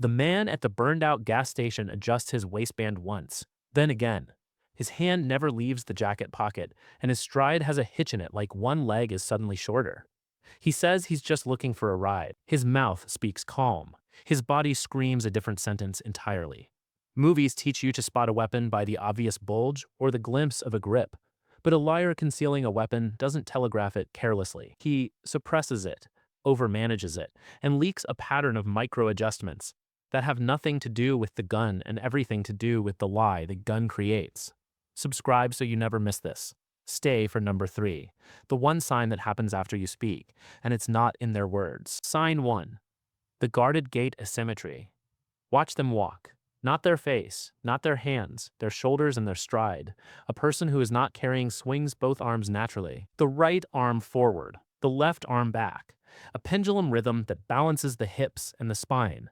The man at the burned out gas station adjusts his waistband once, then again. His hand never leaves the jacket pocket, and his stride has a hitch in it like one leg is suddenly shorter. He says he's just looking for a ride. His mouth speaks calm. His body screams a different sentence entirely. Movies teach you to spot a weapon by the obvious bulge or the glimpse of a grip. But a liar concealing a weapon doesn't telegraph it carelessly. He suppresses it, overmanages it, and leaks a pattern of micro adjustments that have nothing to do with the gun and everything to do with the lie the gun creates. Subscribe so you never miss this. Stay for number 3, the one sign that happens after you speak, and it's not in their words. Sign 1. The guarded gait asymmetry. Watch them walk. Not their face, not their hands, their shoulders and their stride. A person who is not carrying swings both arms naturally. The right arm forward, the left arm back. A pendulum rhythm that balances the hips and the spine.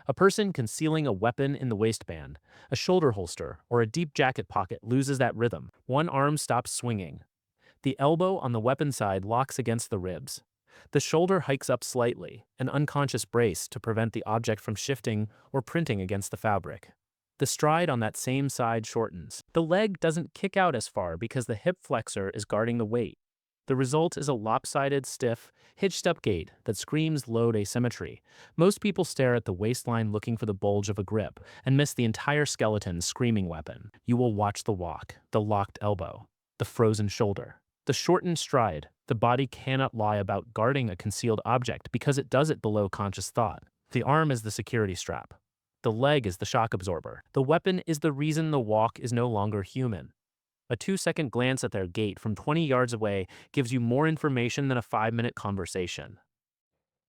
A person concealing a weapon in the waistband, a shoulder holster, or a deep jacket pocket loses that rhythm. One arm stops swinging. The elbow on the weapon side locks against the ribs. The shoulder hikes up slightly, an unconscious brace to prevent the object from shifting or printing against the fabric. The stride on that same side shortens. The leg doesn't kick out as far because the hip flexor is guarding the weight. The result is a lopsided, stiff, hitched-up gait that screams load asymmetry. Most people stare at the waistline looking for the bulge of a grip and miss the entire skeleton screaming weapon. You will watch the walk, the locked elbow, the frozen shoulder, the shortened stride. The body cannot lie about guarding a concealed object because it does it below conscious thought. The arm is the security strap. The leg is the shock absorber. The weapon is the reason the walk is no longer human. A 2-second glance at their gait from 20 yards away gives you more information than a 5-minute conversation.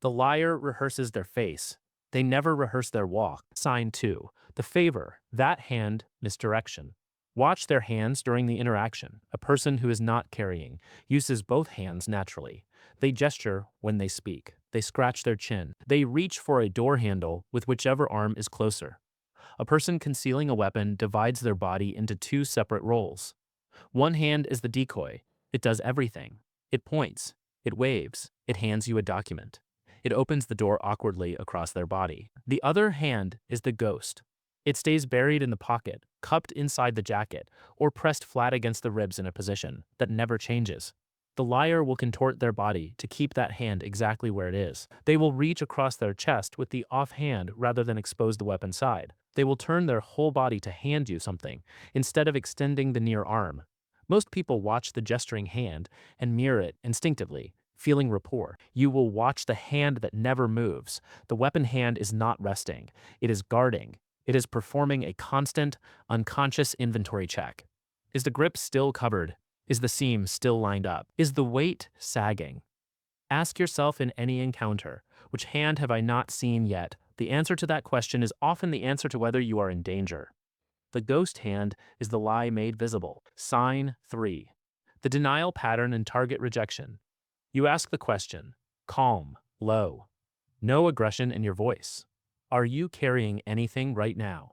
The liar rehearses their face. They never rehearse their walk. Sign 2. The favor. That hand, misdirection. Watch their hands during the interaction. A person who is not carrying uses both hands naturally. They gesture when they speak. They scratch their chin. They reach for a door handle with whichever arm is closer. A person concealing a weapon divides their body into 2 separate roles. One hand is the decoy. It does everything. It points. It waves. It hands you a document. It opens the door awkwardly across their body. The other hand is the ghost. It stays buried in the pocket, cupped inside the jacket, or pressed flat against the ribs in a position that never changes. The liar will contort their body to keep that hand exactly where it is. They will reach across their chest with the off hand rather than expose the weapon side. They will turn their whole body to hand you something, instead of extending the near arm. Most people watch the gesturing hand and mirror it instinctively, feeling rapport. You will watch the hand that never moves. The weapon hand is not resting. It is guarding. It is performing a constant, unconscious inventory check. Is the grip still covered? Is the seam still lined up? Is the weight sagging? Ask yourself in any encounter, which hand have I not seen yet? The answer to that question is often the answer to whether you are in danger. The ghost hand is the lie made visible. Sign 3. The denial pattern and target rejection. You ask the question, calm, low, no aggression in your voice. Are you carrying anything right now?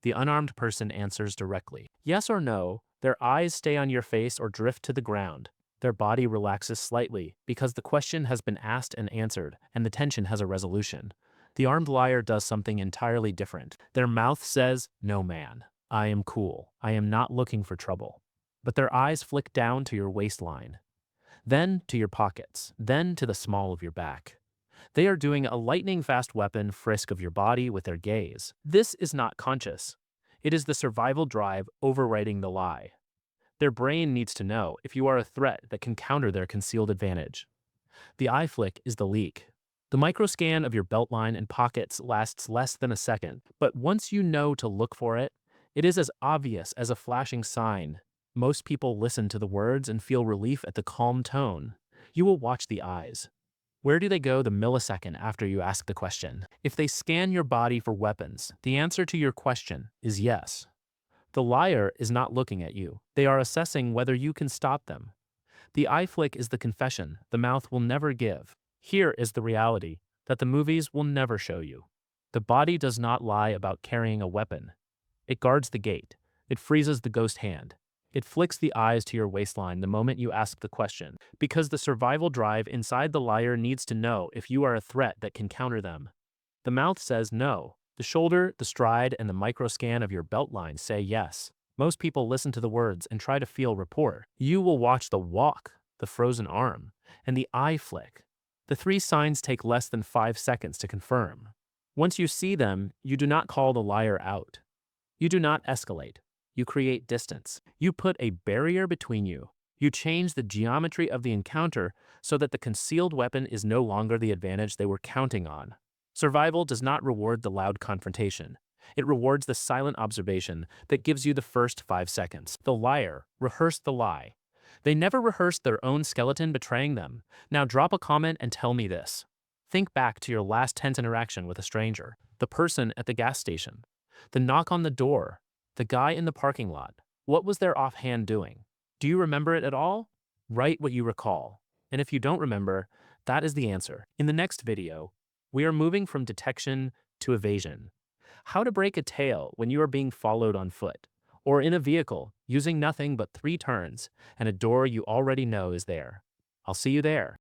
The unarmed person answers directly. Yes or no, their eyes stay on your face or drift to the ground. Their body relaxes slightly because the question has been asked and answered, and the tension has a resolution. The armed liar does something entirely different. Their mouth says, "No, man. I am cool. I am not looking for trouble." But their eyes flick down to your waistline, then to your pockets, then to the small of your back. They are doing a lightning-fast weapon frisk of your body with their gaze. This is not conscious. It is the survival drive overriding the lie. Their brain needs to know if you are a threat that can counter their concealed advantage. The eye flick is the leak. The microscan of your beltline and pockets lasts less than a second, but once you know to look for it, it is as obvious as a flashing sign. Most people listen to the words and feel relief at the calm tone. You will watch the eyes. Where do they go the millisecond after you ask the question? If they scan your body for weapons, the answer to your question is yes. The liar is not looking at you. They are assessing whether you can stop them. The eye flick is the confession the mouth will never give. Here is the reality that the movies will never show you. The body does not lie about carrying a weapon. It guards the gate. It freezes the ghost hand. It flicks the eyes to your waistline the moment you ask the question, because the survival drive inside the liar needs to know if you are a threat that can counter them. The mouth says no. The shoulder, the stride, and the microscan of your belt line say yes. Most people listen to the words and try to feel rapport. You will watch the walk, the frozen arm, and the eye flick. The three signs take less than 5 seconds to confirm. Once you see them, you do not call the liar out. You do not escalate. You create distance. You put a barrier between you. You change the geometry of the encounter so that the concealed weapon is no longer the advantage they were counting on. Survival does not reward the loud confrontation. It rewards the silent observation that gives you the first 5 seconds. The liar rehearsed the lie. They never rehearsed their own skeleton betraying them. Now drop a comment and tell me this. Think back to your last tense interaction with a stranger, the person at the gas station, the knock on the door, the guy in the parking lot. What was their offhand doing? Do you remember it at all? Write what you recall. And if you don't remember, that is the answer. In the next video, we are moving from detection to evasion. How to break a tail when you are being followed on foot, or in a vehicle using nothing but 3 turns and a door you already know is there. I'll see you there.